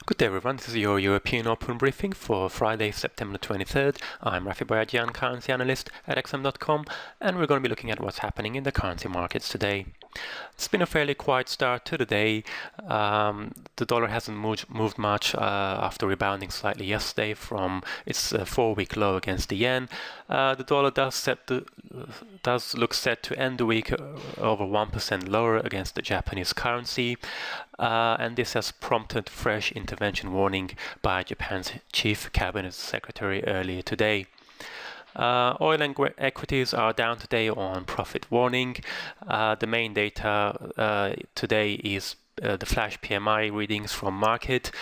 Good day everyone, this is your European Open briefing for Friday, September 23rd. I'm Rafi Boyadjian, currency analyst at xm.com, and we're going to be looking at what's happening in the currency markets today. It's been a fairly quiet start to the day. The dollar hasn't moved much after rebounding slightly yesterday from its 4-week low against the yen. The dollar does look set to end the week over 1% lower against the Japanese currency, and this has prompted fresh intervention warning by Japan's chief cabinet secretary earlier today. Oil and equities are down today on profit warning. The main data today is the flash PMI readings from market.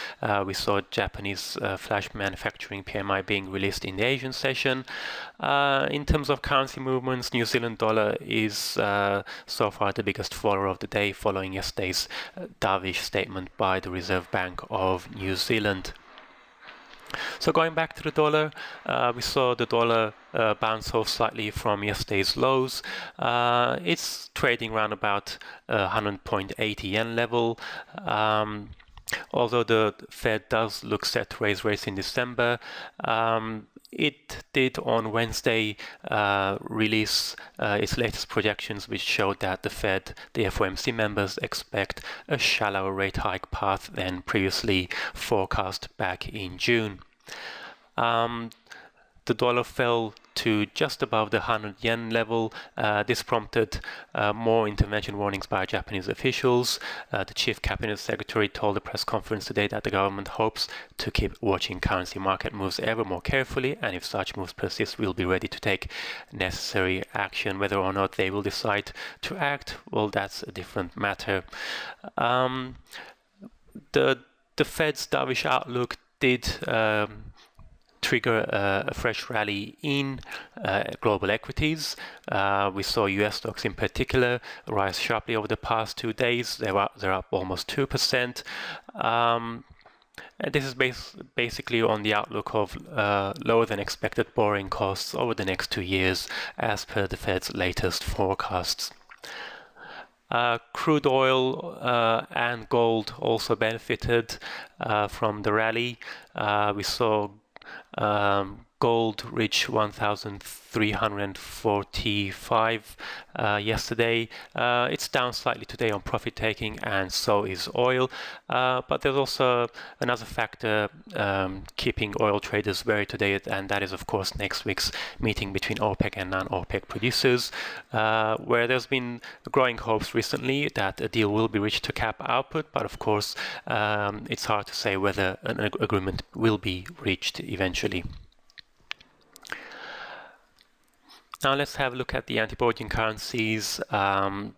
We saw Japanese flash manufacturing PMI being released in the Asian session. In terms of currency movements, New Zealand dollar is so far the biggest follower of the day, following yesterday's dovish statement by the Reserve Bank of New Zealand. So going back to the dollar, we saw the dollar bounce off slightly from yesterday's lows. It's trading around about 100.80 yen level. Although the Fed does look set to raise rates in December, it did on Wednesday release its latest projections, which showed that the FOMC members expect a shallower rate hike path than previously forecast back in June. The dollar fell to just above the 100 yen level. This prompted more intervention warnings by Japanese officials. The chief cabinet secretary told the press conference today that the government hopes to keep watching currency market moves ever more carefully, and if such moves persist, we'll be ready to take necessary action. Whether or not they will decide to act, well, that's a different matter. The Fed's dovish outlook did trigger a fresh rally in global equities. We saw US stocks in particular rise sharply over the past 2 days. They're up almost 2%. And this is basically on the outlook of lower than expected borrowing costs over the next 2 years, as per the Fed's latest forecasts. Crude oil and gold also benefited from the rally. We saw gold reach 1,345 yesterday. It's down slightly today on profit taking, and so is oil. But there's also another factor keeping oil traders wary today, and that is, of course, next week's meeting between OPEC and non-OPEC producers, where there's been growing hopes recently that a deal will be reached to cap output. But of course, it's hard to say whether an agreement will be reached eventually. Now let's have a look at the anti-bulging currencies. The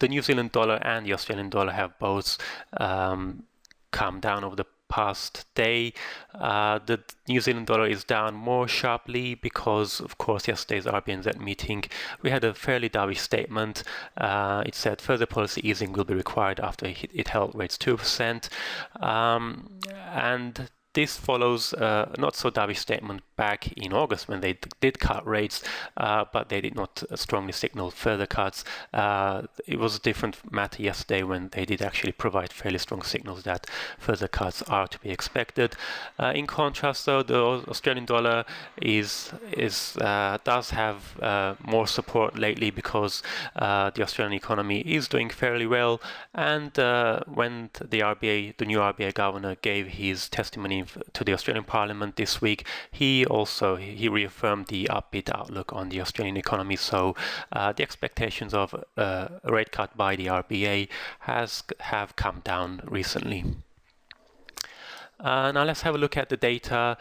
New Zealand dollar and the Australian dollar have both come down over the past day. The New Zealand dollar is down more sharply because, of course, yesterday's RBNZ meeting, we had a fairly dovish statement. It said further policy easing will be required after it held rates 2%. And this follows a not so dovish statement back in August when they did cut rates, but they did not strongly signal further cuts. It was a different matter yesterday when they did actually provide fairly strong signals that further cuts are to be expected. In contrast, though, the Australian dollar does have more support lately because the Australian economy is doing fairly well, and when the new RBA governor gave his testimony to the Australian Parliament this week, he reaffirmed the upbeat outlook on the Australian economy. So the expectations of a rate cut by the RBA have come down recently. Now let's have a look at the data.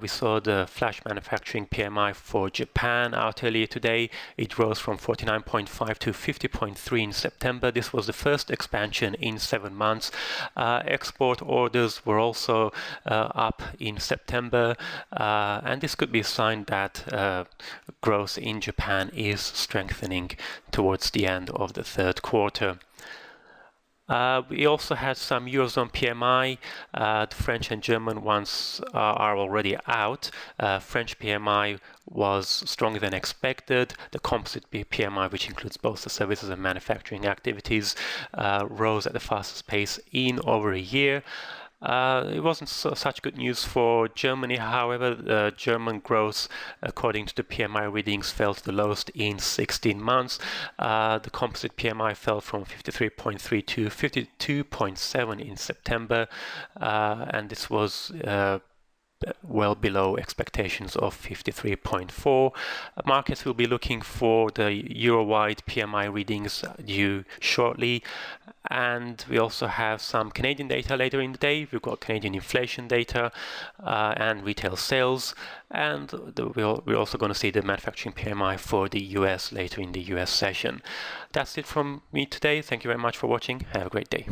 We saw the flash manufacturing PMI for Japan out earlier today. It rose from 49.5 to 50.3 in September. This was the first expansion in 7 months. Export orders were also up in September, and this could be a sign that growth in Japan is strengthening towards the end of the third quarter. We also had some Eurozone PMI. The French and German ones are already out. French PMI was stronger than expected. The composite PMI, which includes both the services and manufacturing activities, rose at the fastest pace in over a year. It wasn't such good news for Germany. However, German growth, according to the PMI readings, fell to the lowest in 16 months. The composite PMI fell from 53.3 to 52.7 in September, and this was well below expectations of 53.4. Markets will be looking for the Euro-wide PMI readings due shortly. And we also have some Canadian data later in the day. We've got Canadian inflation data and retail sales. And we're also going to see the manufacturing PMI for the US later in the US session. That's it from me today. Thank you very much for watching. Have a great day.